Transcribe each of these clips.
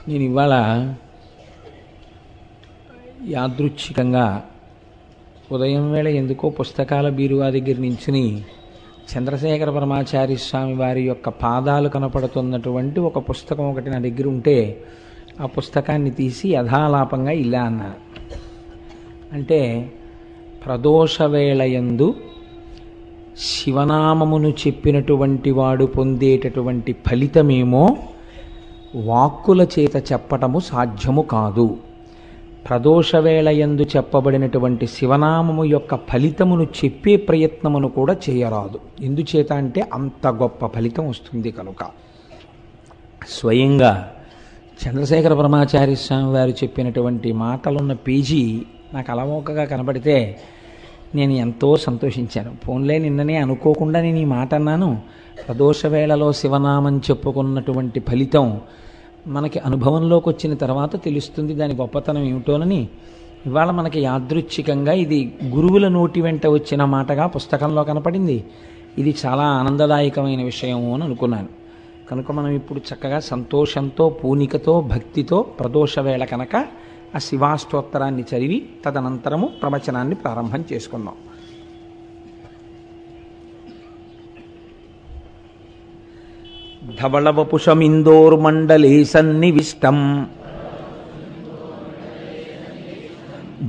నేను ఇవాళ యాదృచ్ఛికంగా ఉదయం వేళ ఎందుకో పుస్తకాల బీరువా దగ్గర నించుని చంద్రశేఖర పరమాచార్య స్వామి వారి యొక్క పాదాలు కనపడుతున్నటువంటి ఒక పుస్తకం ఒకటి నా దగ్గర ఉంటే ఆ పుస్తకాన్ని తీసి యథాలాపంగా ఇలా అన్నాను. అంటే ప్రదోషవేళయందు శివనామమును చెప్పినటువంటి వాడు పొందేటటువంటి ఫలితమేమో వాక్కుల చేత చెప్పటము సాధ్యము కాదు. ప్రదోషవేళయందు చెప్పబడినటువంటి శివనామము యొక్క ఫలితమును చెప్పే ప్రయత్నమును కూడా చేయరాదు. ఎందుచేత అంటే అంత గొప్ప ఫలితం వస్తుంది కనుక. స్వయంగా చంద్రశేఖర పరమాచార్య స్వామి వారు చెప్పినటువంటి మాటలున్న పేజీ నాకు అలవోకగా కనబడితే నేను ఎంతో సంతోషించాను. ఫోన్లే నిన్ననే అనుకోకుండా నేను ఈ మాట అన్నాను. ప్రదోషవేళలో శివనామం చెప్పుకున్నటువంటి ఫలితం మనకి అనుభవంలోకి వచ్చిన తర్వాత తెలుస్తుంది దాని గొప్పతనం ఏమిటోనని ఇవాళ మనకి యాదృచ్ఛికంగా ఇది గురువుల నోటి వెంట వచ్చిన మాటగా పుస్తకంలో కనపడింది. ఇది చాలా ఆనందదాయకమైన విషయము అని అనుకున్నాను. కనుక మనం ఇప్పుడు చక్కగా సంతోషంతో పూనికతో భక్తితో ప్రదోషవేళ కనుక ఆ శివాష్టోత్తరాన్ని చదివి తదనంతరము ప్రవచనాన్ని ప్రారంభం చేసుకుందాం. ధవళవపుషమిందోర్మండలే సన్నివిష్టం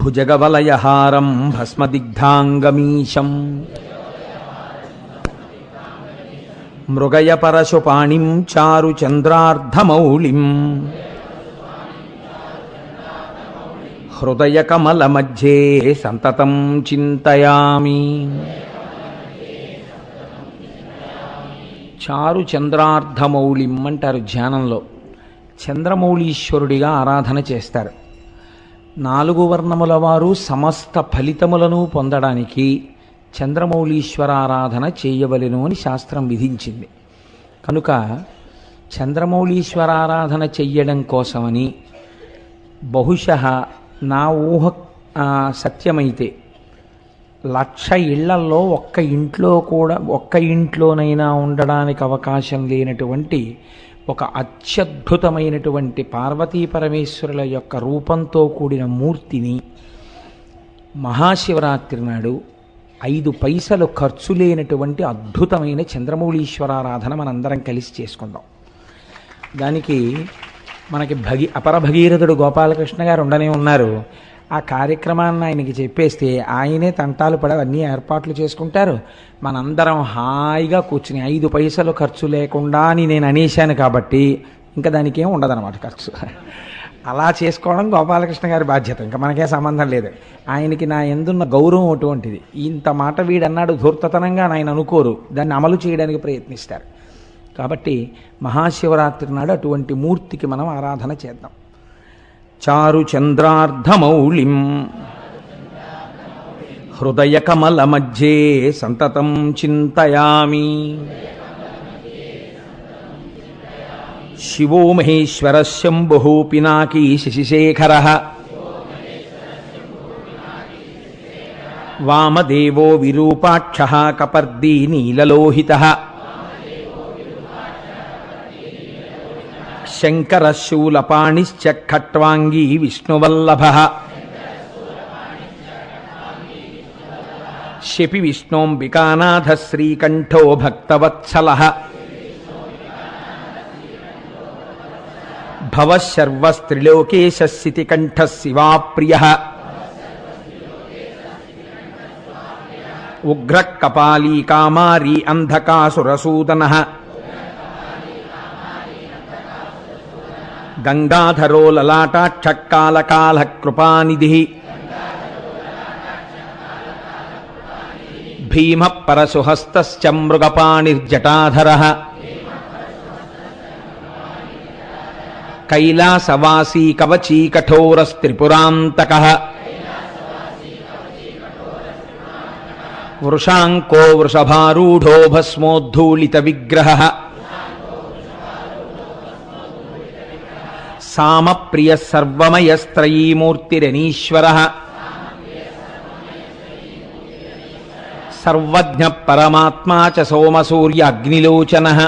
భుజగవలయహారం భస్మదిగ్ధాంగమీశం మృగయపరశుపాణిం చారుచంద్రార్ధమౌళిం హృదయకమలమధ్యే సంతతం చింతయామి. చారు చంద్రార్ధమౌళిం అంటారు ధ్యానంలో. చంద్రమౌళీశ్వరుడిగా ఆరాధన చేస్తారు. 4 వర్ణముల వారు సమస్త ఫలితములను పొందడానికి చంద్రమౌళీశ్వరారాధన చేయవలెను అని శాస్త్రం విధించింది. కనుక చంద్రమౌళీశ్వరారాధన చెయ్యడం కోసమని బహుశః నా ఊహ సత్యమైతే 1,00,000 ఇళ్లల్లో ఒక్క ఇంట్లోనైనా ఉండడానికి అవకాశం లేనటువంటి ఒక అత్యద్భుతమైనటువంటి పార్వతీ పరమేశ్వరుల యొక్క రూపంతో కూడిన మూర్తిని మహాశివరాత్రి నాడు 5 పైసలు ఖర్చు లేనటువంటి అద్భుతమైన చంద్రమౌళీశ్వరారాధన మనందరం కలిసి చేసుకుందాం. దానికి మనకి అపర భగీరథుడు గోపాలకృష్ణ గారు ఉండనే ఉన్నారు. ఆ కార్యక్రమాన్ని ఆయనకి చెప్పేస్తే ఆయనే తంటాలు పడి అన్నీ ఏర్పాట్లు చేసుకుంటారు. మనందరం హాయిగా కూర్చుని 5 పైసలు ఖర్చు లేకుండా అని నేను అనేశాను కాబట్టి ఇంకా దానికి ఏం ఉండదన్నమాట ఖర్చు. అలా చేసుకోవడం గోపాలకృష్ణ గారి బాధ్యత, ఇంకా మనకే సంబంధం లేదు. ఆయనకి నా ఎందున్న గౌరవం అటువంటిది. ఇంత మాట వీడన్నాడు ధూర్తతనంగా ఆయన అనుకోరు, దాన్ని అమలు చేయడానికి ప్రయత్నిస్తారు. కాబట్టి మహాశివరాత్రి నాడు అటువంటి మూర్తికి మనం ఆరాధన చేద్దాం. చారు చంద్రార్ధమౌళిం హృదయకమలమధ్యే సంతతం చింతయామి. శివో మహేశ్వర శంభుః పినాకీ శశిశేఖరః వామదేవో విరూపాక్షః కపర్దీ నీలలోహితః శంకరశూలపాణిశ్చ ఖట్వాంగీ విష్ణువల్లభః శపి విష్ణోంబికానాథ శ్రీకంఠో భక్తవత్సలః భవశర్వస్త్రిలోకేశ శితికంఠః శివాప్రియః ఉగ్రః కపాలీ కామారీ అంధకాసురసూదనః గంగాధరో లలాటాక్షకాలకాల కృపానిధిః భీమః పరశుహస్తశ్చ మృగపాణిర్జటాధరః కైలాసవాసీ కవచీ కఠోరస్త్రిపురాంతకః వృషాంకో వృషభారూఢో భస్మోద్ధూళిత విగ్రహః సామప్రియ సర్వమయస్త్రయీమూర్తిరనీశ్వరః సర్వజ్ఞ పరమాత్మా చ సోమసూర్య అగ్నిలోచనః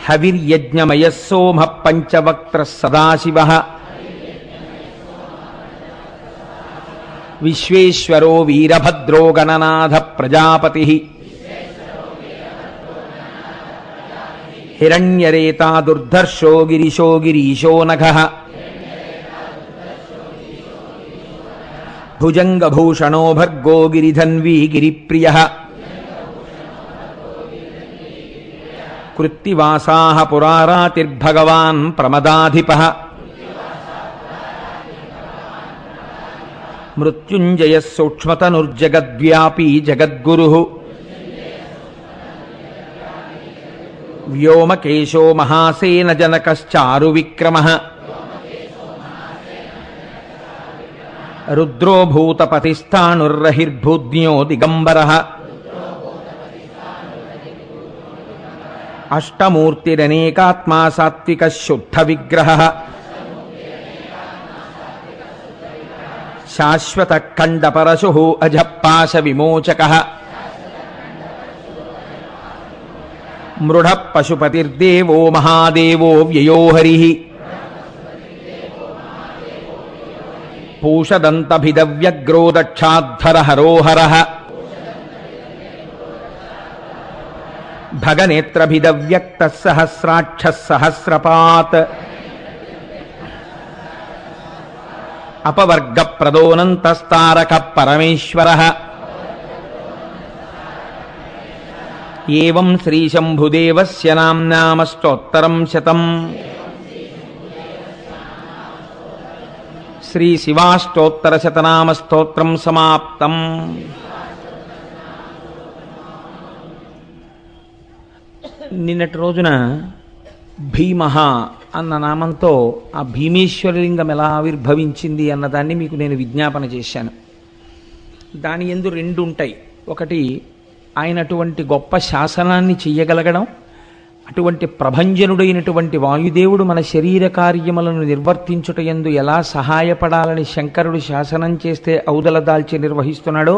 హవిర్యజ్ఞమయ సోమ పంచవక్త్ర సదాశివ విశ్వేశ్వరో వీరభద్రో గణనాథ ప్రజాపతి హిరణ్యరేతా దుర్ధర్షో గిరిశో గిరీశో నఘః భుజంగభూషణో భర్గో గిరిధన్వీ గిరిప్రియః కృత్తివాసాః పురారాతిర్భగవాన్ ప్రమదాధిపః మృత్యుంజయః సూక్ష్మతనుర్జగద్వ్యాపీ జగద్గురుః వ్యోమకేశో మహాసేన జనకశ్చారు విక్రమః రుద్రో భూతపతిస్థాణుర్రహిర్భూజ్ఞో దిగంబరః అష్టమూర్తిరనేకాత్మా సాత్విక శుద్ధ విగ్రహః శాశ్వత ఖండ పరశుః అజపాశ విమోచకః మృఢ పశుపతిర్దేవో మహాదేవో వ్యయో హరిః పూషదంతభిదవ్యగ్రో దక్షాద్ధర హరోహరః భగనేత్రభిదవ్యక్త సహస్రాక్ష సహస్రపాత్ అపవర్గ ప్రదోనంతస్తారక పరమేశ్వరః ఏవం శ్రీశంభుదేవస్య నామ్నామష్టోత్తరం శతం శ్రీశివాష్టోత్తరశతనామస్తోత్రం సమాప్తం. నిన్నటి రోజున భీమః అన్న నామంతో ఆ భీమేశ్వరలింగం ఎలా ఆవిర్భవించింది అన్నదాన్ని మీకు నేను విజ్ఞాపన చేశాను. దాని యందు రెండు ఉంటాయి. ఒకటి ఆయన అటువంటి గొప్ప శాసనాన్ని చెయ్యగలగడం, అటువంటి ప్రభంజనుడైనటువంటి వాయుదేవుడు మన శరీర కార్యములను నిర్వర్తించుట యందు ఎలా సహాయపడాలని శంకరుడు శాసనం చేస్తే ఔదల దాల్చి నిర్వహిస్తున్నాడో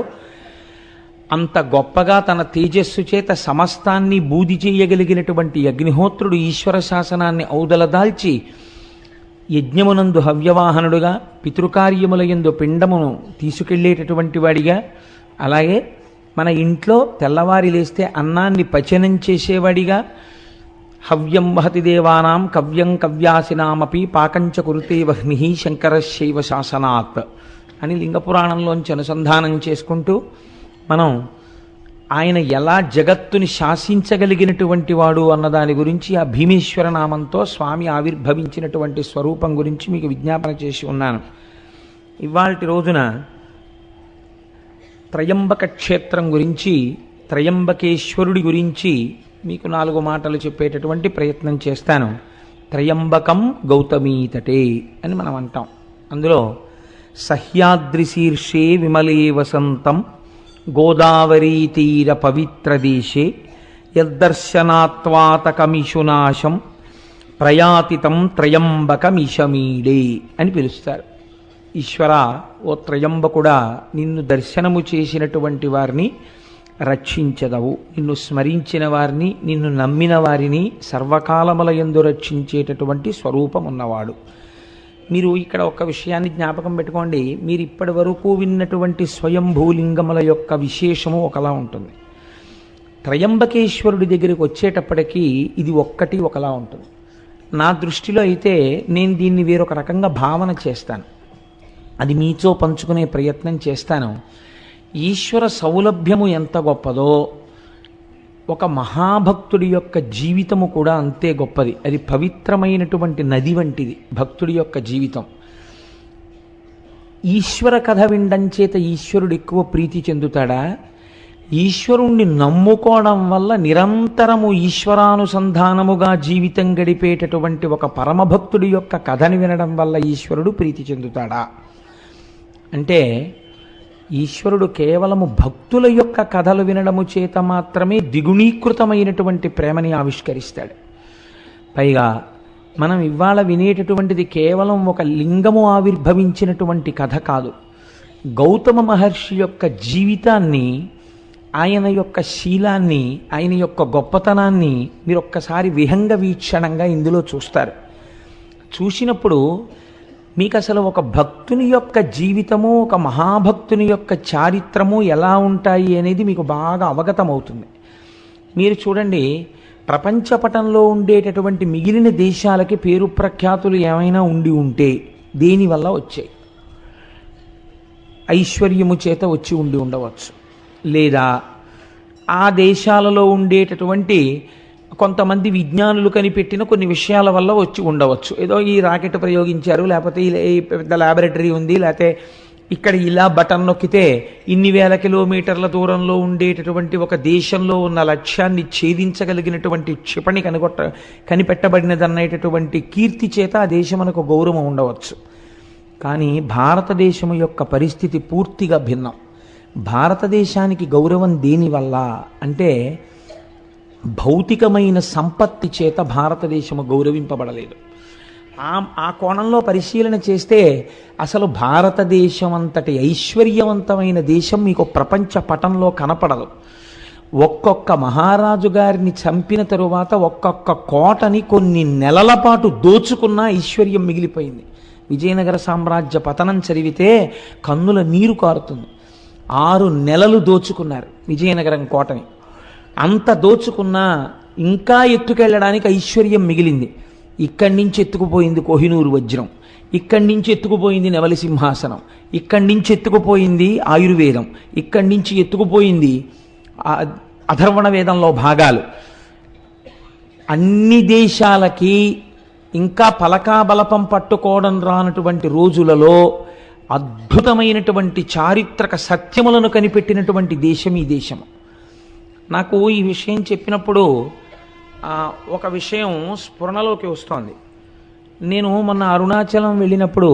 అంత గొప్పగా తన తేజస్సు చేత సమస్తాన్ని బూది చేయగలిగినటువంటి అగ్నిహోత్రుడు ఈశ్వర శాసనాన్ని ఔదల దాల్చి యజ్ఞమునందు హవ్యవాహనుడుగా, పితృకార్యముల యందు పిండమును తీసుకెళ్లేటటువంటి వాడిగా, అలాగే మన ఇంట్లో తెల్లవారి లేస్తే అన్నాన్ని పచనం చేసేవాడిగా, హవ్యం వహతి దేవానాం కవ్యం కవ్యాసినామపి పాకంచ కురుతే వహ్ని శంకరశైవ శాసనాత్ అని లింగపురాణంలోంచి అనుసంధానం చేసుకుంటూ మనం ఆయన ఎలా జగత్తుని శాసించగలిగినటువంటి వాడు అన్నదాని గురించి ఆ భీమేశ్వర నామంతో స్వామి ఆవిర్భవించినటువంటి స్వరూపం గురించి మీకు విజ్ఞాపన చేసి ఉన్నాను. ఇవాల్టి రోజున త్రయంబక క్షేత్రం గురించి, త్రయంబకేశ్వరుడి గురించి మీకు 4 మాటలు చెప్పేటటువంటి ప్రయత్నం చేస్తాను. త్రయంబకం గౌతమీతటే అని మనం అంటాం. అందులో సహ్యాద్రి శీర్షే విమలే వసంతం గోదావరీ తీర పవిత్ర దేశే యద్దర్శనాత్వాతకమిషునాశం ప్రయాతితం త్రయంబకమిషమీడే అని పిలుస్తారు. ఈశ్వర, ఓ త్రయంబకుడా, నిన్ను దర్శనము చేసినటువంటి వారిని రక్షించదవు, నిన్ను స్మరించిన వారిని, నిన్ను నమ్మిన వారిని సర్వకాలముల యందు రక్షించేటటువంటి స్వరూపం ఉన్నవాడు. మీరు ఇక్కడ ఒక విషయాన్ని జ్ఞాపకం పెట్టుకోండి. మీరు ఇప్పటి వరకు విన్నటువంటి స్వయంభూలింగముల యొక్క విశేషము ఒకలా ఉంటుంది. త్రయంబకేశ్వరుడి దగ్గరికి వచ్చేటప్పటికీ ఇది ఒక్కటి ఒకలా ఉంటుంది. నా దృష్టిలో అయితే నేను దీన్ని వేరొక రకంగా భావన చేస్తాను, అది మీతో పంచుకునే ప్రయత్నం చేస్తాను. ఈశ్వర సౌలభ్యము ఎంత గొప్పదో ఒక మహాభక్తుడి యొక్క జీవితము కూడా అంతే గొప్పది. అది పవిత్రమైనటువంటి నది వంటిది భక్తుడి యొక్క జీవితం. ఈశ్వర కథ వినడం చేత ఈశ్వరుడు ఎక్కువ ప్రీతి చెందుతాడా? ఈశ్వరుణ్ణి నమ్ముకోవడం వల్ల నిరంతరము ఈశ్వరానుసంధానముగా జీవితం గడిపేటటువంటి ఒక పరమభక్తుడి యొక్క కథని వినడం వల్ల ఈశ్వరుడు ప్రీతి చెందుతాడా అంటే, ఈశ్వరుడు కేవలము భక్తుల యొక్క కథలు వినడము చేత మాత్రమే ద్విగుణీకృతమైనటువంటి ప్రేమని ఆవిష్కరిస్తాడు. పైగా మనం ఇవాళ వినేటటువంటిది కేవలం ఒక లింగము ఆవిర్భవించినటువంటి కథ కాదు. గౌతమ మహర్షి యొక్క జీవితాన్ని ఆయన యొక్క శీలాన్ని, ఆయన యొక్క గొప్పతనాన్ని మీరు ఒక్కసారి విహంగ వీక్షణంగా ఇందులో చూస్తారు. చూసినప్పుడు మీకు అసలు ఒక భక్తుని యొక్క జీవితము, ఒక మహాభక్తుని యొక్క చారిత్రము ఎలా ఉంటాయి అనేది మీకు బాగా అవగతమవుతుంది. మీరు చూడండి, ప్రపంచపటంలో ఉండేటటువంటి మిగిలిన దేశాలకి పేరు ప్రఖ్యాతులు ఏమైనా ఉండి ఉంటే దేనివల్ల వచ్చాయి? ఐశ్వర్యము చేత వచ్చి ఉండి ఉండవచ్చు, లేదా ఆ దేశాలలో ఉండేటటువంటి కొంతమంది విజ్ఞానులు కనిపెట్టిన కొన్ని విషయాల వల్ల వచ్చి ఉండవచ్చు. ఏదో ఈ రాకెట్ ప్రయోగించారు, లేకపోతే ఈ పెద్ద ల్యాబొరేటరీ ఉంది, లేకపోతే ఇక్కడ ఇలా బటన్ నొక్కితే ఇన్ని వేల కిలోమీటర్ల దూరంలో ఉండేటటువంటి ఒక దేశంలో ఉన్న లక్ష్యాన్ని ఛేదించగలిగినటువంటి క్షిపణి కనిపెట్టబడినదనేటటువంటి కీర్తి చేత ఆ దేశమునకు గౌరవం ఉండవచ్చు. కానీ భారతదేశం యొక్క పరిస్థితి పూర్తిగా భిన్నం. భారతదేశానికి గౌరవం దేనివల్ల అంటే భౌతికమైన సంపత్తి చేత భారతదేశము గౌరవింపబడలేదు. ఆ కోణంలో పరిశీలన చేస్తే అసలు భారతదేశం అంతటి ఐశ్వర్యవంతమైన దేశం మీకు ప్రపంచ పటంలో కనపడదు. ఒక్కొక్క మహారాజు గారిని చంపిన తరువాత ఒక్కొక్క కోటని కొన్ని నెలల పాటు దోచుకున్న ఐశ్వర్యం మిగిలిపోయింది. విజయనగర సామ్రాజ్య పతనం చదివితే కన్నుల నీరు కారుతుంది. 6 నెలలు దోచుకున్నారు విజయనగరం కోటని. అంత దోచుకున్నా ఇంకా ఎత్తుకెళ్ళడానికి ఐశ్వర్యం మిగిలింది. ఇక్కడి నుంచి ఎత్తుకుపోయింది కోహినూరు వజ్రం, ఇక్కడి నుంచి ఎత్తుకుపోయింది నెమలి సింహాసనం, ఇక్కడి నుంచి ఎత్తుకుపోయింది ఆయుర్వేదం, ఇక్కడి నుంచి ఎత్తుకుపోయింది అథర్వణ వేదంలో భాగాలు. అన్ని దేశాలకి ఇంకా పలకాబలపం పట్టుకోవడం రానటువంటి రోజులలో అద్భుతమైనటువంటి చారిత్రక సత్యములను కనిపెట్టినటువంటి దేశం ఈ దేశము. నాకు ఈ విషయం చెప్పినప్పుడు ఒక విషయం స్ఫురణలోకి వస్తోంది. నేను మొన్న అరుణాచలం వెళ్ళినప్పుడు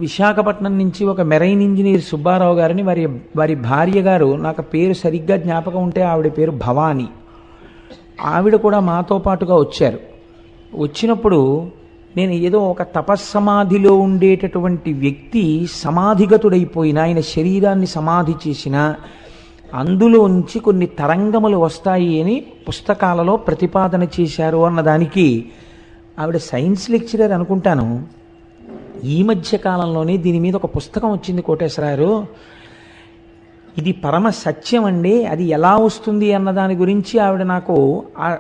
విశాఖపట్నం నుంచి ఒక మెరైన్ ఇంజనీర్ సుబ్బారావు గారిని వారి భార్య గారు, నాకు పేరు సరిగ్గా జ్ఞాపకం ఉంటే ఆవిడ పేరు భవానీ, ఆవిడ కూడా మాతో పాటుగా వచ్చారు. వచ్చినప్పుడు నేను ఏదో ఒక తపస్సమాధిలో ఉండేటటువంటి వ్యక్తి సమాధిగతుడైపోయిన, ఆయన శరీరాన్ని సమాధి చేసిన అందులోంచి కొన్ని తరంగములు వస్తాయి అని పుస్తకాలలో ప్రతిపాదన చేశారు అన్నదానికి ఆవిడ సైన్స్ లెక్చరర్ అనుకుంటాను. ఈ మధ్య కాలంలోనే దీని మీద ఒక పుస్తకం వచ్చింది కోటేశ్వరారు, ఇది పరమ సత్యం అండి, అది ఎలా వస్తుంది అన్నదాని గురించి ఆవిడ నాకు ఆ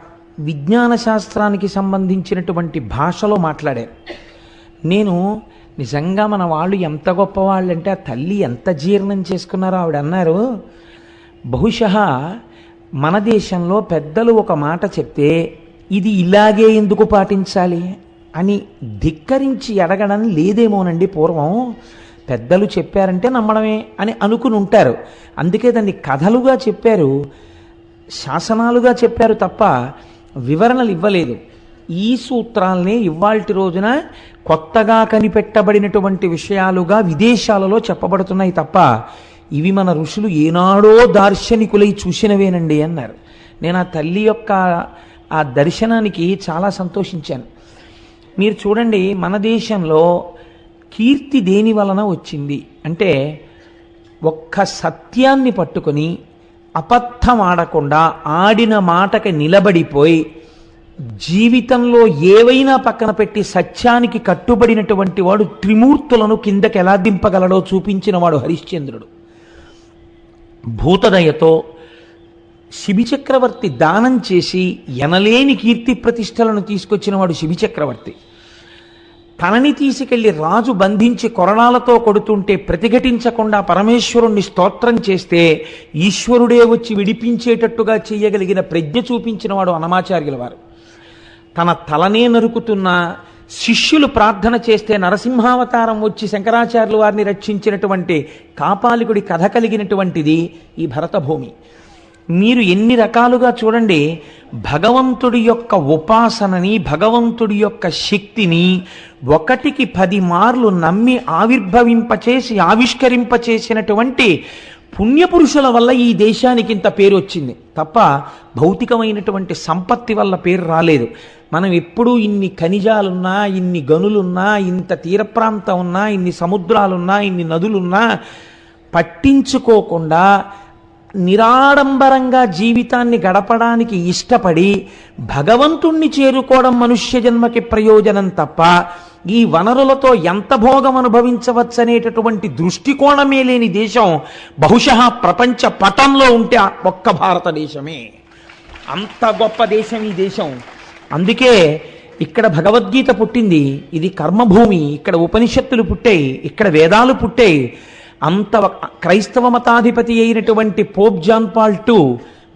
విజ్ఞాన శాస్త్రానికి సంబంధించినటువంటి భాషలో మాట్లాడారు. నేను నిజంగా మన వాళ్ళు ఎంత గొప్పవాళ్ళు అంటే ఆ తల్లి ఎంత జీర్ణం చేసుకున్నారో ఆవిడ అన్నారు. బహుశः మన దేశంలో పెద్దలు ఒక మాట చెప్తే ఇది ఇలాగే ఎందుకు పాటించాలి అని ధిక్కరించి అడగడం లేదేమోనండి. పూర్వం పెద్దలు చెప్పారంటే నమ్మడమే అని అనుకుని ఉంటారు. అందుకే దాన్ని కథలుగా చెప్పారు, శాసనాలుగా చెప్పారు తప్ప వివరణలు ఇవ్వలేదు. ఈ సూత్రాలనే ఇవాల్టి రోజున కొత్తగా కనిపెట్టబడినటువంటి విషయాలుగా విదేశాలలో చెప్పబడుతున్నాయి తప్ప ఇవి మన ఋషులు ఏనాడో దార్శనికులై చూసినవేనండి అన్నారు. నేను ఆ తల్లి యొక్క ఆ దర్శనానికి చాలా సంతోషించాను. మీరు చూడండి, మన దేశంలో కీర్తి దేని వలన వచ్చింది అంటే ఒక్క సత్యాన్ని పట్టుకొని అబద్ధం ఆడకుండా ఆడిన మాటకి నిలబడిపోయి జీవితంలో ఏవైనా పక్కన పెట్టి సత్యానికి కట్టుబడినటువంటి వాడు త్రిమూర్తులను కిందకి ఎలా దింపగలడో చూపించిన వాడు హరిశ్చంద్రుడు. భూతదయతో శిబిచక్రవర్తి దానం చేసి ఎనలేని కీర్తి ప్రతిష్టలను తీసుకొచ్చిన వాడు శిబిచక్రవర్తి. తనని తీసుకెళ్లి రాజు బంధించి కొరడాలతో కొడుతుంటే ప్రతిఘటించకుండా పరమేశ్వరుణ్ణి స్తోత్రం చేస్తే ఈశ్వరుడే వచ్చి విడిపించేటట్టుగా చేయగలిగిన ప్రజ్ఞ చూపించిన వాడు అన్నమాచార్యుల వారు. తన తలనే నరుకుతున్న శిష్యులు ప్రార్థన చేస్తే నరసింహావతారం వచ్చి శంకరాచార్యుల వారిని రక్షించినటువంటి కాపాలికుడి కథ కలిగినటువంటిది ఈ భరతభూమి. మీరు ఎన్ని రకాలుగా చూడండి, భగవంతుడి యొక్క ఉపాసనని, భగవంతుడి యొక్క శక్తిని 1కి 10 మార్లు నమ్మి ఆవిర్భవింపచేసి ఆవిష్కరింపచేసినటువంటి పుణ్యపురుషుల వల్ల ఈ దేశానికి ఇంత పేరు వచ్చింది తప్ప భౌతికమైనటువంటి సంపత్తి వల్ల పేరు రాలేదు. మనం ఎప్పుడూ ఇన్ని ఖనిజాలున్నా, ఇన్ని గనులున్నా, ఇంత తీర ప్రాంతం ఉన్నా, ఇన్ని సముద్రాలున్నా, ఇన్ని నదులున్నా పట్టించుకోకుండా నిరాడంబరంగా జీవితాన్ని గడపడానికి ఇష్టపడి భగవంతుణ్ణి చేరుకోవడం మనుష్య జన్మకి ప్రయోజనం తప్ప ఈ వనరులతో ఎంత భోగం అనుభవించవచ్చనేటటువంటి దృష్టికోణమే లేని దేశం బహుశः ప్రపంచ పటంలో ఉంటే ఒక్క భారతదేశమే. అంత గొప్ప దేశం ఈ దేశం. అందుకే ఇక్కడ భగవద్గీత పుట్టింది. ఇది కర్మభూమి. ఇక్కడ ఉపనిషత్తులు పుట్టాయి, ఇక్కడ వేదాలు పుట్టాయి. అంత క్రైస్తవ మతాధిపతి అయినటువంటి పోప్ జాన్ పాల్ II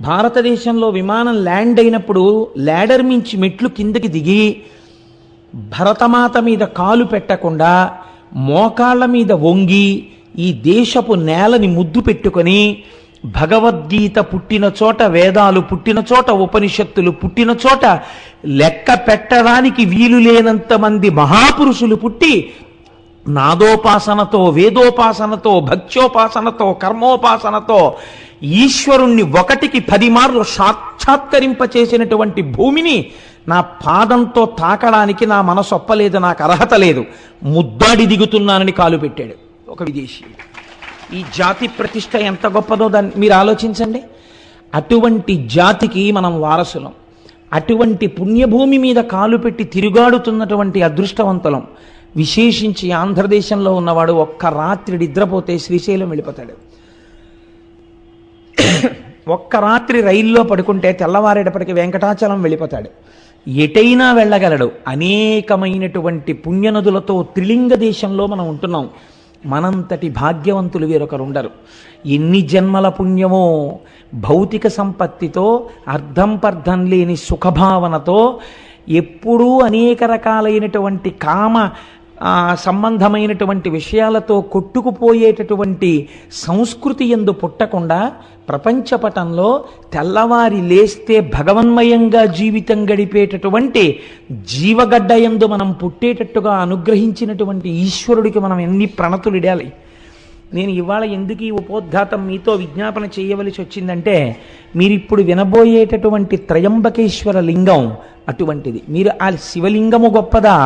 భారతదేశంలో విమానం ల్యాండ్ అయినప్పుడు ల్యాడర్ మించి మెట్లు కిందకి దిగి భరతమాత మీద కాలు పెట్టకుండా మోకాళ్ళ మీద వంగి ఈ దేశపు నేలని ముద్దు పెట్టుకొని భగవద్గీత పుట్టిన చోట, వేదాలు పుట్టిన చోట, ఉపనిషత్తులు పుట్టిన చోట లెక్క పెట్టడానికి వీలు లేనంత మంది మహాపురుషులు పుట్టి నాదోపాసనతో, వేదోపాసనతో, భక్త్యోపాసనతో, కర్మోపాసనతో ఈశ్వరుణ్ణి 1కి 10 మార్లు సాక్షాత్కరింపచేసినటువంటి భూమిని నా పాదంతో తాకడానికి నా మనసు ఒప్పలేదు, నాకు అర్హత లేదు, ముద్దాడి దిగుతున్నానని కాలు పెట్టాడు ఒక విదేశీ. ఈ జాతి ప్రతిష్ట ఎంత గొప్పదో దాన్ని మీరు ఆలోచించండి. అటువంటి జాతికి మనం వారసులం. అటువంటి పుణ్యభూమి మీద కాలు పెట్టి తిరుగాడుతున్నటువంటి అదృష్టవంతులం. విశేషించి ఆంధ్రదేశంలో ఉన్నవాడు ఒక్క రాత్రి నిద్రపోతే శ్రీశైలం వెళ్ళిపోతాడు. ఒక్క రాత్రి రైల్లో పడుకుంటే తెల్లవారేటప్పటికి వెంకటాచలం వెళ్ళిపోతాడు. ఎటైనా వెళ్ళగలడు. అనేకమైనటువంటి పుణ్యనదులతో త్రిలింగ దేశంలో మనం ఉంటున్నాం. మనంతటి భాగ్యవంతులు వేరొకరు ఉండరు. ఎన్ని జన్మల పుణ్యమో భౌతిక సంపత్తితో, అర్థం పర్థం లేని సుఖభావనతో, ఎప్పుడూ అనేక రకాలైనటువంటి కామ సంబంధమైనటువంటి విషయాలతో కొట్టుకుపోయేటటువంటి సంస్కృతి యందు పుట్టకుండా ప్రపంచపటంలో తెల్లవారి లేస్తే భగవన్మయంగా జీవితం గడిపేటటువంటి జీవగడ్డ యందు మనం పుట్టేటట్టుగా అనుగ్రహించినటువంటి ఈశ్వరుడికి మనం ఎన్ని ప్రణతులు ఇడాలి. నేను ఇవాళ ఎందుకు ఈ ఉపోద్ఘాతం మీతో విజ్ఞాపన చేయవలసి వచ్చిందంటే, మీరిప్పుడు వినబోయేటటువంటి త్రయంబకేశ్వర లింగం అటువంటిది. మీరు ఆ శివలింగము గొప్పదా,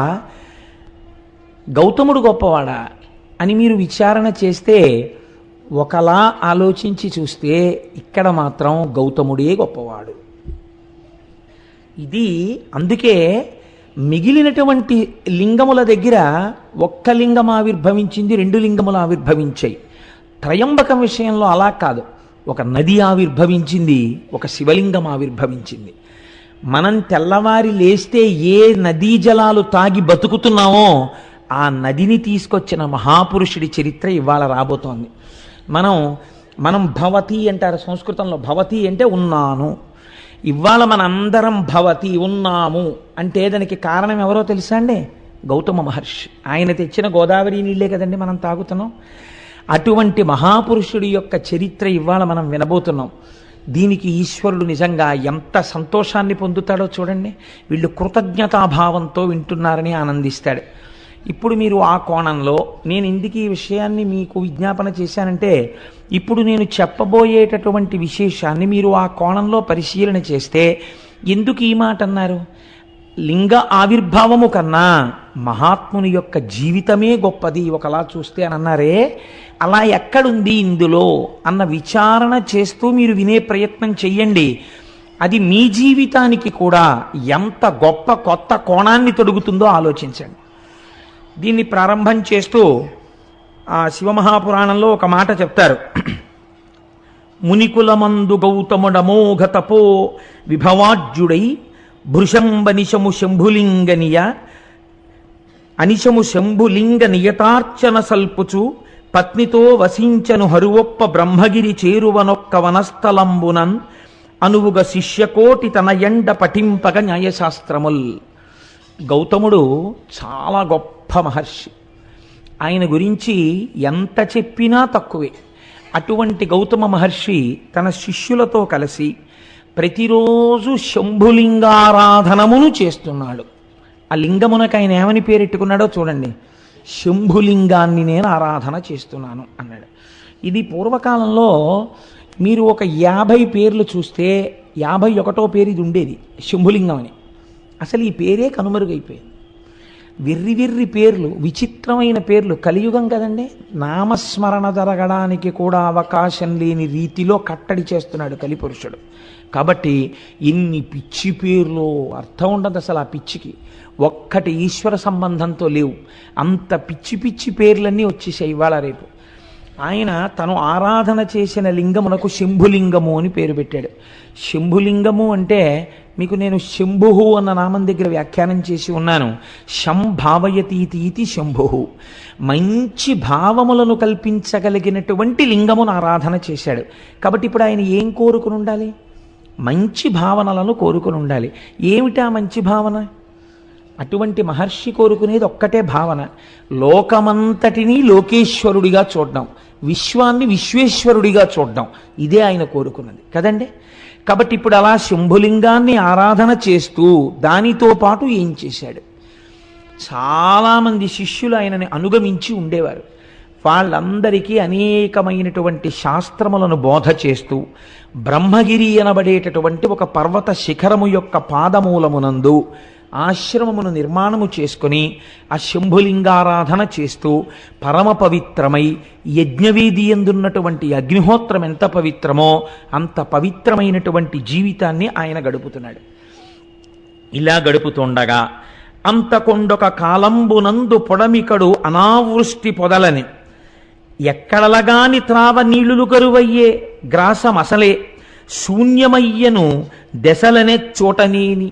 గౌతముడు గొప్పవాడా అని మీరు విచారణ చేస్తే, ఒకలా ఆలోచించి చూస్తే ఇక్కడ మాత్రం గౌతముడే గొప్పవాడు. ఇది అందుకే మిగిలినటువంటి లింగముల దగ్గర ఒక్క లింగం ఆవిర్భవించింది, 2 లింగములు ఆవిర్భవించాయి. త్రయంబకం విషయంలో అలా కాదు. ఒక నది ఆవిర్భవించింది, ఒక శివలింగం ఆవిర్భవించింది. మనం తెల్లవారి లేస్తే ఏ నదీ జలాలు తాగి బతుకుతున్నామో ఆ నదిని తీసుకొచ్చిన మహాపురుషుడి చరిత్ర ఇవాళ రాబోతోంది. మనం భవతి అంటారు సంస్కృతంలో. భవతి అంటే ఉన్నాను. ఇవాళ మనందరం భవతి ఉన్నాము అంటే దానికి కారణం ఎవరో తెలుసా అండి? గౌతమ మహర్షి. ఆయన తెచ్చిన గోదావరి నీళ్ళే కదండి మనం తాగుతున్నాం. అటువంటి మహాపురుషుడి యొక్క చరిత్ర ఇవాళ మనం వినబోతున్నాం. దీనికి ఈశ్వరుడు నిజంగా ఎంత సంతోషాన్ని పొందుతాడో చూడండి. వీళ్ళు కృతజ్ఞతాభావంతో వింటున్నారని ఆనందిస్తాడు. ఇప్పుడు మీరు ఆ కోణంలో నేను ఎందుకు ఈ విషయాన్ని మీకు విజ్ఞాపన చేశానంటే, ఇప్పుడు నేను చెప్పబోయేటటువంటి విశేషాన్ని మీరు ఆ కోణంలో పరిశీలన చేస్తే, ఎందుకు ఈ మాట అన్నారు? లింగ ఆవిర్భావము కన్నా మహాత్ముని యొక్క జీవితమే గొప్పది ఒకలా చూస్తే అని అన్నారే, అలా ఎక్కడుంది ఇందులో అన్న విచారణ చేస్తూ మీరు వినే ప్రయత్నం చెయ్యండి. అది మీ జీవితానికి కూడా ఎంత గొప్ప కొత్త కోణాన్ని తొడుగుతుందో ఆలోచించండి. దీన్ని ప్రారంభం చేస్తూ ఆ శివమహాపురాణంలో ఒక మాట చెప్తారు. మునికులమందు గౌతముడమోఘ తపో విభవాజ్యుడై భృశంబనిశము శంభులింగనియ అనిశము శంభులింగ నియతార్చన సల్పుచు పత్నితో వసించను హరువొప్ప బ్రహ్మగిరి చేరువనొక్క వనస్థలంబునన్ అనువుగ శిష్యకోటి తన ఎండ పఠింపగ న్యాయశాస్త్రముల్. గౌతముడు చాలా గొప్ప మహర్షి. ఆయన గురించి ఎంత చెప్పినా తక్కువే. అటువంటి గౌతమ మహర్షి తన శిష్యులతో కలిసి ప్రతిరోజు శంభులింగారాధనమును చేస్తున్నాడు. ఆ లింగమునకు ఆయన ఏమని పేరెట్టుకున్నాడో చూడండి. శంభులింగాన్ని నేను ఆరాధన చేస్తున్నాను అన్నాడు. ఇది పూర్వకాలంలో మీరు ఒక 50 పేర్లు చూస్తే 51వ పేరు ఇది ఉండేది, శంభులింగం అని. అసలు ఈ పేరే కనుమరుగైపోయింది. వెర్రి వెర్రి పేర్లు, విచిత్రమైన పేర్లు. కలియుగం కదండి, నామస్మరణ జరగడానికి కూడా అవకాశం లేని రీతిలో కట్టడి చేస్తున్నాడు కలిపురుషుడు. కాబట్టి ఇన్ని పిచ్చి పేర్లు, అర్థం ఉండదు అసలు ఆ పిచ్చికి. ఒక్కటి ఈశ్వర సంబంధంతో లేవు. అంత పిచ్చి పిచ్చి పేర్లన్నీ వచ్చేసాయి ఇవాళ రేపు. ఆయన తను ఆరాధన చేసిన లింగమునకు శంభులింగము అని పేరు పెట్టాడు. శంభులింగము అంటే మీకు నేను శంభుహు అన్న నామం దగ్గర వ్యాఖ్యానం చేసి ఉన్నాను. శం భావయతీతి శంభుహు, మంచి భావములను కల్పించగలిగినటువంటి లింగమును ఆరాధన చేశాడు. కాబట్టి ఇప్పుడు ఆయన ఏం కోరుకుని ఉండాలి? మంచి భావనలను కోరుకుని ఉండాలి. ఏమిటా మంచి భావన? అటువంటి మహర్షి కోరుకునేది ఒక్కటే భావన, లోకమంతటినీ లోకేశ్వరుడిగా చూడడం, విశ్వాన్ని విశ్వేశ్వరుడిగా చూడడం. ఇదే ఆయన కోరుకున్నది కదండి. కాబట్టి ఇప్పుడు అలా శంభులింగాన్ని ఆరాధన చేస్తూ దానితో పాటు ఏం చేశాడు? చాలామంది శిష్యులు ఆయనని అనుగమించి ఉండేవారు. వాళ్ళందరికీ అనేకమైనటువంటి శాస్త్రములను బోధ చేస్తూ బ్రహ్మగిరి అనబడేటటువంటి ఒక పర్వత శిఖరము యొక్క పాదమూలమునందు ఆశ్రమమును నిర్మాణము చేసుకొని ఆ శంభులింగారాధన చేస్తూ పరమ పవిత్రమై, యజ్ఞవేది ఎందున్నటువంటి అగ్నిహోత్రం ఎంత పవిత్రమో అంత పవిత్రమైనటువంటి జీవితాన్ని ఆయన గడుపుతున్నాడు. ఇలా గడుపుతుండగా అంతకొండొక కాలంబునందు పొడమికడు అనావృష్టి పొదలని, ఎక్కడలగాని త్రావ నీళ్లులు కరువయ్యే గ్రాసమసలే శూన్యమయ్యను దశలనే చోటనేని.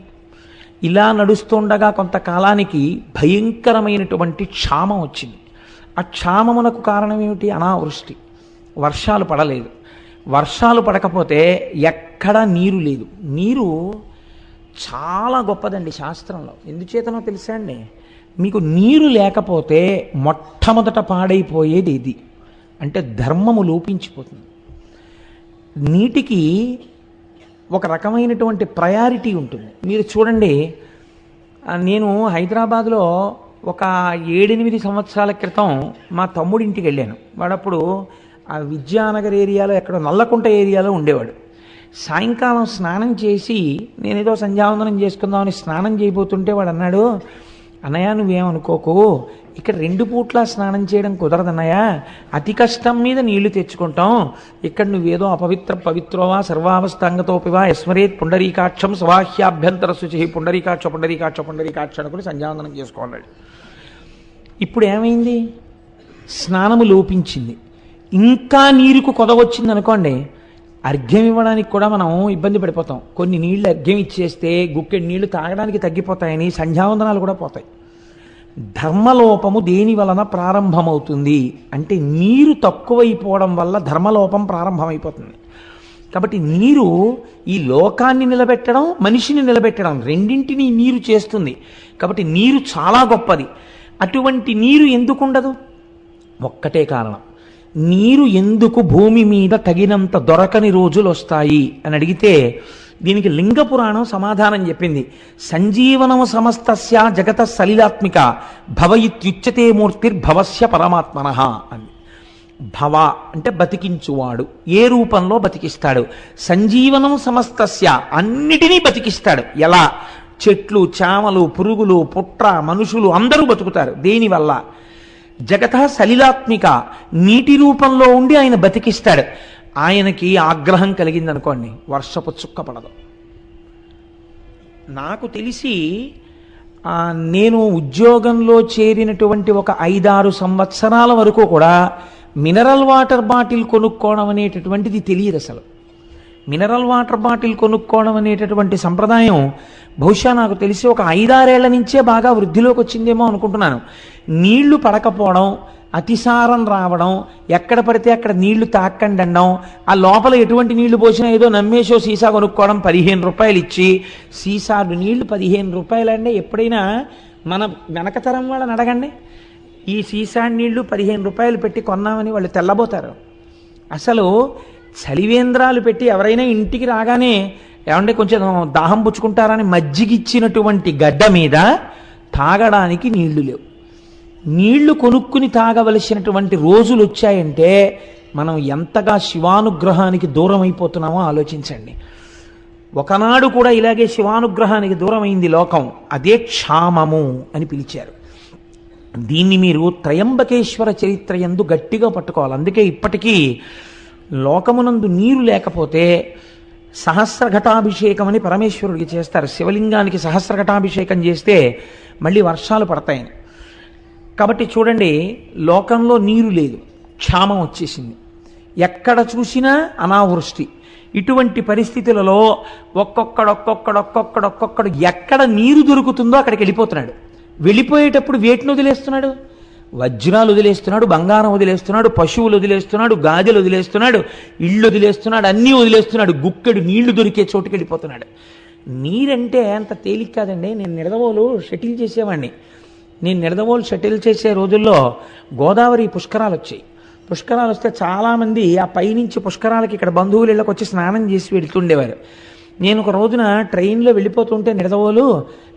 ఇలా నడుస్తుండగా కొంతకాలానికి భయంకరమైనటువంటి క్షామం వచ్చింది. ఆ క్షామమునకు కారణం ఏమిటి? అనావృష్టి. వర్షాలు పడలేదు. వర్షాలు పడకపోతే ఎక్కడా నీరు లేదు. నీరు చాలా గొప్పదండి శాస్త్రంలో. ఎందుచేతనో తెలుసా అండి? మీకు నీరు లేకపోతే మొట్టమొదట పాడైపోయేది ఇది అంటే ధర్మము లోపించిపోతుంది. నీటికి ఒక రకమైనటువంటి ప్రయారిటీ ఉంటుంది. మీరు చూడండి, నేను హైదరాబాద్లో ఒక 7-8 సంవత్సరాల క్రితం మా తమ్ముడి ఇంటికి వెళ్ళాను. వాడప్పుడు ఆ విద్యానగర్ ఏరియాలో ఎక్కడో నల్లకుంట ఏరియాలో ఉండేవాడు. సాయంకాలం స్నానం చేసి నేనేదో సంధ్యావందనం చేసుకుందామని స్నానం చేయబోతుంటే వాడు అన్నాడు, అన్నయ్య నువ్వేమనుకోకు, ఇక్కడ 2 పూట్ల స్నానం చేయడం కుదరదన్నయ్య, అతి కష్టం మీద నీళ్లు తెచ్చుకుంటాం. ఇక్కడ నువ్వేదో పవిత్రోవా సర్వావస్థాంగతోపివా యస్మరేత్ పుండరీకాక్షం స్వాహ్యాభ్యంతర శుచి పుండరీకాక్ష పుండరీకాక్ష పుండరీకాక్ష అనుకుని సంధ్యావందనం చేసుకోన్నాడు. ఇప్పుడు ఏమైంది? స్నానము లోపించింది. ఇంకా నీరుకు కొదవచ్చింది అనుకోండి, అర్ఘ్యం ఇవ్వడానికి కూడా మనం ఇబ్బంది పడిపోతాం. కొన్ని నీళ్లు అర్ఘ్యం ఇచ్చేస్తే గుక్కెడు నీళ్లు తాగడానికి తగ్గిపోతాయని సంధ్యావందనాలు కూడా పోతాయి. ధర్మలోపము దేని వలన ప్రారంభమవుతుంది అంటే నీరు తక్కువైపోవడం వల్ల ధర్మలోపం ప్రారంభమైపోతుంది. కాబట్టి నీరు ఈ లోకాన్ని నిలబెట్టడం, మనిషిని నిలబెట్టడం రెండింటినీ నీరు చేస్తుంది. కాబట్టి నీరు చాలా గొప్పది. అటువంటి నీరు ఎందుకు ఉండదు? ఒక్కటే కారణం, నీరు ఎందుకు భూమి మీద తగినంత దొరకని రోజులు వస్తాయి అని అడిగితే దీనికి లింగ పురాణం సమాధానం చెప్పింది. సంజీవనము సమస్తస్య జగత సలిలాత్మిక భవయిత్యుచ్యతే మూర్తిర్భవస్య పరమాత్మనః అని. భవ అంటే బతికించువాడు, ఏ రూపంలో బతికిస్తాడు? సంజీవనం సమస్తస్య, అన్నిటినీ బతికిస్తాడు. ఎలా? చెట్లు, చామలు, పురుగులు, పుట్ర, మనుషులు అందరూ బతుకుతారు. దేనివల్ల? జగత సలిలాత్మిక, నీటి రూపంలో ఉండి ఆయన బతికిస్తాడు. ఆయనకి ఆగ్రహం కలిగిందనుకోండి, వర్షపు చుక్క పడదు. నాకు తెలిసి నేను ఉద్యోగంలో చేరినటువంటి ఒక 5-6 సంవత్సరాల వరకు కూడా మినరల్ వాటర్ బాటిల్ కొనుక్కోవడం అనేటటువంటిది తెలియదు అసలు. మినరల్ వాటర్ బాటిల్ కొనుక్కోవడం అనేటటువంటి సంప్రదాయం బహుశా నాకు తెలిసి ఒక 5-6 ఏళ్ల నుంచే బాగా వృద్ధిలోకి వచ్చిందేమో అనుకుంటున్నాను. నీళ్లు పడకపోవడం, అతిసారం రావడం, ఎక్కడ పడితే అక్కడ నీళ్లు తాక్కండి అనడం, ఆ లోపల ఎటువంటి నీళ్లు పోసినా ఏదో నమ్మేసో సీసా కొనుక్కోవడం, 15 రూపాయలు ఇచ్చి. సీసాలు నీళ్లు 15 రూపాయలు అంటే ఎప్పుడైనా మన వెనకతరం వాళ్ళని అడగండి, ఈ సీసా నీళ్లు 15 రూపాయలు పెట్టి కొన్నామని వాళ్ళు తెల్లబోతారు. అసలు చలివేంద్రాలు పెట్టి ఎవరైనా ఇంటికి రాగానే ఏమంటే కొంచెం దాహం పుచ్చుకుంటారని మజ్జిగిచ్చినటువంటి గడ్డ మీద తాగడానికి నీళ్లు లేవు. నీళ్లు కొనుక్కుని తాగవలసినటువంటి రోజులు వచ్చాయంటే మనం ఎంతగా శివానుగ్రహానికి దూరం అయిపోతున్నామో ఆలోచించండి. ఒకనాడు కూడా ఇలాగే శివానుగ్రహానికి దూరమైంది లోకం. అదే క్షామము అని పిలిచారు. దీన్ని మీరు త్రయంబకేశ్వర చరిత్ర యందు గట్టిగా పట్టుకోవాలి. అందుకే ఇప్పటికీ లోకమునందు నీరు లేకపోతే సహస్రఘటాభిషేకం అని పరమేశ్వరుడికి చేస్తారు. శివలింగానికి సహస్రఘటాభిషేకం చేస్తే మళ్ళీ వర్షాలు పడతాయని. కాబట్టి చూడండి, లోకంలో నీరు లేదు, క్షామం వచ్చేసింది, ఎక్కడ చూసినా అనావృష్టి. ఇటువంటి పరిస్థితులలో ఒక్కొక్కడు ఎక్కడ నీరు దొరుకుతుందో అక్కడికి వెళ్ళిపోతున్నాడు. వెళ్ళిపోయేటప్పుడు వేటిని వదిలేస్తున్నాడు? వజ్రాలు వదిలేస్తున్నాడు, బంగారం వదిలేస్తున్నాడు, పశువులు వదిలేస్తున్నాడు, గాజులు వదిలేస్తున్నాడు, ఇళ్ళు వదిలేస్తున్నాడు, అన్నీ వదిలేస్తున్నాడు. గుక్కెడు నీళ్లు దొరికే చోటుకి వెళ్ళిపోతున్నాడు. నీరంటే అంత తేలిక కాదండి. నేను నిడదవోలు షటిల్ చేసేవాడిని. నేను నిడదవోలు షటిల్ చేసే రోజుల్లో గోదావరి పుష్కరాలు వచ్చాయి. పుష్కరాలు వస్తే చాలామంది ఆ పైనుంచి పుష్కరాలకి ఇక్కడ బంధువులు ఇళ్ళకి వచ్చి స్నానం చేసి వెళ్తుండేవారు. నేను ఒక రోజున ట్రైన్లో వెళ్ళిపోతుంటే నిడదవోలు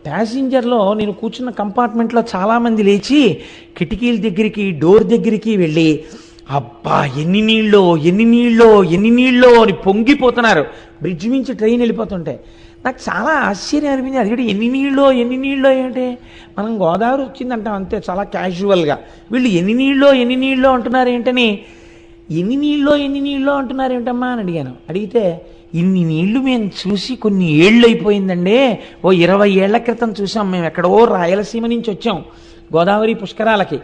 ప్యాసింజర్లో నేను కూర్చున్న కంపార్ట్మెంట్లో చాలామంది లేచి కిటికీల దగ్గరికి, డోర్ దగ్గరికి వెళ్ళి అబ్బా ఎన్ని నీళ్ళో ఎన్ని నీళ్ళో ఎన్ని నీళ్ళో అని పొంగిపోతున్నారు. బ్రిడ్జ్ నుంచి ట్రైన్ వెళ్ళిపోతుంటే నాకు చాలా ఆశ్చర్యం అనిపించింది. అది కూడా ఎన్ని నీళ్ళో ఏంటి, మనం గోదావరి వచ్చిందంటాం అంతే చాలా క్యాజువల్గా. వీళ్ళు ఎన్ని నీళ్ళో అంటున్నారు ఏంటని, ఎన్ని నీళ్ళో అంటున్నారు ఏంటమ్మా అని అడిగాను. అడిగితే ఇన్ని నీళ్లు మేము చూసి కొన్ని ఏళ్ళు అయిపోయిందండి, ఓ 20 ఏళ్ల క్రితం చూసాం, మేము ఎక్కడో రాయలసీమ నుంచి వచ్చాం గోదావరి పుష్కరాలకి,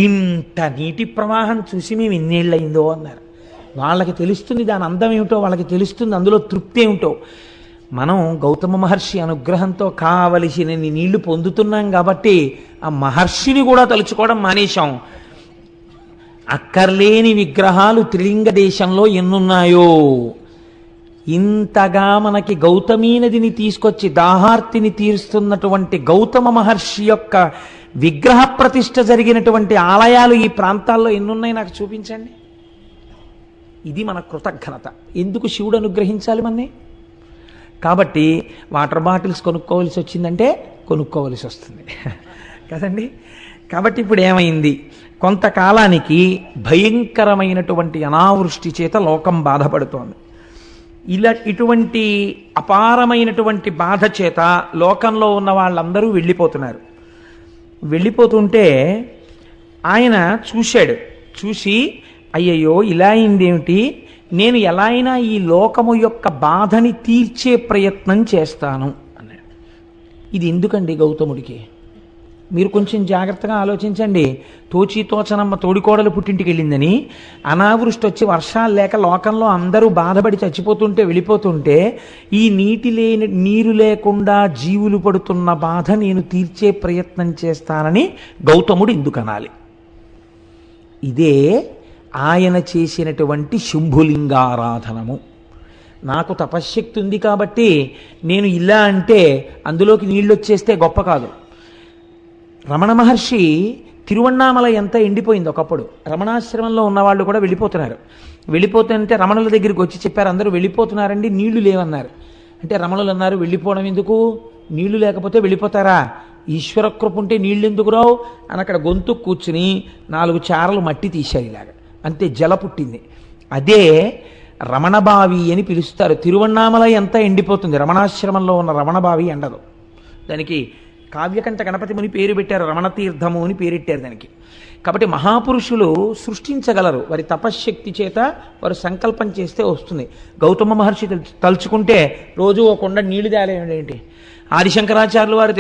ఇంత నీటి ప్రవాహం చూసి మేము ఎన్నేళ్ళు అయిందో అన్నారు. వాళ్ళకి తెలుస్తుంది దాని అందం ఏమిటో, వాళ్ళకి తెలుస్తుంది అందులో తృప్తి ఏమిటో. మనం గౌతమ మహర్షి అనుగ్రహంతో కావలసినన్ని నీళ్లు పొందుతున్నాం కాబట్టి ఆ మహర్షిని కూడా తలుచుకోవడం మానేశాం. అక్కర్లేని విగ్రహాలు త్రిలింగ దేశంలో ఎన్నున్నాయో, ఇంతగా మనకి గౌతమీ నదిని తీసుకొచ్చి దాహార్తిని తీరుస్తున్నటువంటి గౌతమ మహర్షి యొక్క విగ్రహ ప్రతిష్ఠ జరిగినటువంటి ఆలయాలు ఈ ప్రాంతాల్లో ఎన్నున్నాయి నాకు చూపించండి. ఇది మన కృతజ్ఞత. ఎందుకు శివుడు అనుగ్రహించాలి మనని? కాబట్టి వాటర్ బాటిల్స్ కొనుక్కోవలసి వచ్చిందంటే కొనుక్కోవలసి వస్తుంది కదండి. కాబట్టి ఇప్పుడు ఏమైంది, కొంతకాలానికి భయంకరమైనటువంటి అనావృష్టి చేత లోకం బాధపడుతోంది. ఇటువంటి అపారమైనటువంటి బాధ చేత లోకంలో ఉన్న వాళ్ళందరూ వెళ్ళిపోతున్నారు. వెళ్ళిపోతుంటే ఆయన చూశాడు. చూసి అయ్యయ్యో ఇలా అయిందేమిటి, నేను ఎలా అయినా ఈ లోకము యొక్క బాధని తీర్చే ప్రయత్నం చేస్తాను అన్నాడు. ఇది ఎందుకండి గౌతముడికి? మీరు కొంచెం జాగ్రత్తగా ఆలోచించండి. తోచనమ్మ తోడికోడలు పుట్టింటికి వెళ్ళిందని, అనావృష్టి వచ్చి వర్షాలు లేక లోకంలో అందరూ బాధపడి చచ్చిపోతుంటే వెళ్ళిపోతుంటే, ఈ నీరు లేకుండా జీవులు పడుతున్న బాధ నేను తీర్చే ప్రయత్నం చేస్తానని గౌతముడు ఎందుకు అనాలి? ఇదే ఆయన చేసినటువంటి శంభులింగారాధనము. నాకు తపశ్శక్తి ఉంది కాబట్టి నేను ఇలా అంటే అందులోకి నీళ్ళు వచ్చేస్తే గొప్ప కాదు. రమణ మహర్షి తిరువణ్ణామలై ఎంత ఎండిపోయింది ఒకప్పుడు. రమణాశ్రమంలో ఉన్నవాళ్ళు కూడా వెళ్ళిపోతున్నారు. వెళ్ళిపోతుంటే రమణుల దగ్గరికి వచ్చి చెప్పారు, అందరూ వెళ్ళిపోతున్నారండి, నీళ్లు లేవన్నారు. అంటే రమణులు అన్నారు, వెళ్ళిపోవడం ఎందుకు, నీళ్లు లేకపోతే వెళ్ళిపోతారా, ఈశ్వర కృప ఉంటే నీళ్ళు ఎందుకు రావు అని అక్కడ గొంతు కూర్చుని 4 చారలు మట్టి తీశారు ఇలాగా. అంతే జల పుట్టింది. అదే రమణబావి అని పిలుస్తారు. తిరువణ్ణామలై అంతా ఎండిపోతుంది, రమణాశ్రమంలో ఉన్న రమణబావి ఎండదు. దానికి కావ్యకంఠ గణపతి ముని పేరు పెట్టారు, రమణతీర్థము అని పేరెట్టారు దానికి. కాబట్టి మహాపురుషులు సృష్టించగలరు, వారి తపశ్శక్తి చేత వారు సంకల్పం చేస్తే వస్తుంది. గౌతమ మహర్షి తలుచుకుంటే రోజు ఓ కొండ నీళ్లు తేలేంటి, ఆదిశంకరాచార్యులు వారు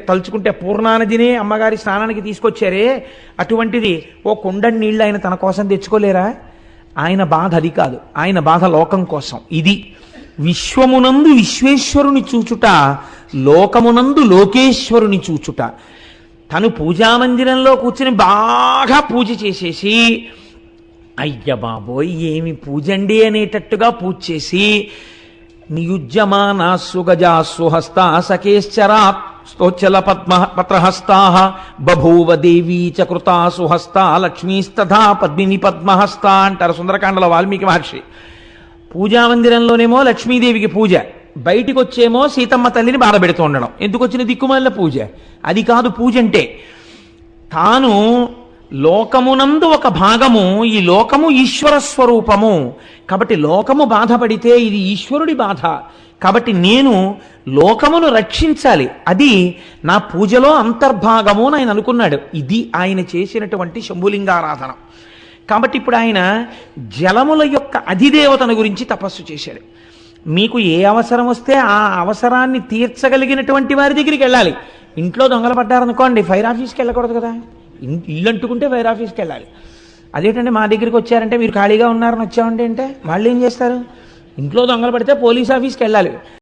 తలుచుకుంటే పూర్ణానదినే అమ్మగారి స్నానానికి తీసుకొచ్చారే, అటువంటిది ఓ కొండ నీళ్ళు ఆయన తన కోసం తెచ్చుకోలేరా? ఆయన బాధ అది కాదు, ఆయన బాధ లోకం కోసం. ఇది విశ్వమునందు విశ్వేశ్వరుని చూచుట, లోకమునందు లోకేశ్వరుని చూచుట. తను పూజామందిరంలో కూర్చుని బాగా పూజ చేసేసి, అయ్య బాబోయ్ ఏమి పూజండి అనేటట్టుగా పూజ చేసి, నియుజ్యమానాస్సు గజాస్సు హస్తా సకేశ్చరా స్తోచల పత్రహస్తా బభూవ దేవీ చకృతాసు హస్తా లక్ష్మీస్తథా పద్మిని పద్మహస్తా అంటారు సుందరకాండలో వాల్మీకి మహర్షి. పూజామందిరంలోనేమో లక్ష్మీదేవికి పూజ, బయటికి వచ్చేమో సీతమ్మ తల్లిని బాధపెడుతూ ఉండడం. ఎందుకు వచ్చిన దిక్కుమాలిన పూజ? అది కాదు పూజ అంటే. తాను లోకమునందు ఒక భాగము, ఈ లోకము ఈశ్వర స్వరూపము కాబట్టి లోకము బాధపడితే ఇది ఈశ్వరుడి బాధ, కాబట్టి నేను లోకమును రక్షించాలి, అది నా పూజలో అంతర్భాగము అని ఆయన అనుకున్నాడు. ఇది ఆయన చేసినటువంటి శంభులింగారాధన. కాబట్టి ఇప్పుడు ఆయన జలముల యొక్క అధిదేవతను గురించి తపస్సు చేశాడు. మీకు ఏ అవసరం వస్తే ఆ అవసరాన్ని తీర్చగలిగినటువంటి వారి దగ్గరికి వెళ్ళాలి. ఇంట్లో దొంగలు పడ్డారనుకోండి, ఫైర్ ఆఫీస్కి వెళ్ళకూడదు కదా, ఇల్లు అంటుకుంటే ఫైర్ ఆఫీస్కి వెళ్ళాలి. అదేంటంటే మా దగ్గరికి వచ్చారంటే మీరు ఖాళీగా ఉన్నారని వచ్చామంటే అంటే వాళ్ళు ఏం చేస్తారు? ఇంట్లో దొంగలు పడితే పోలీస్ ఆఫీస్కి వెళ్ళాలి.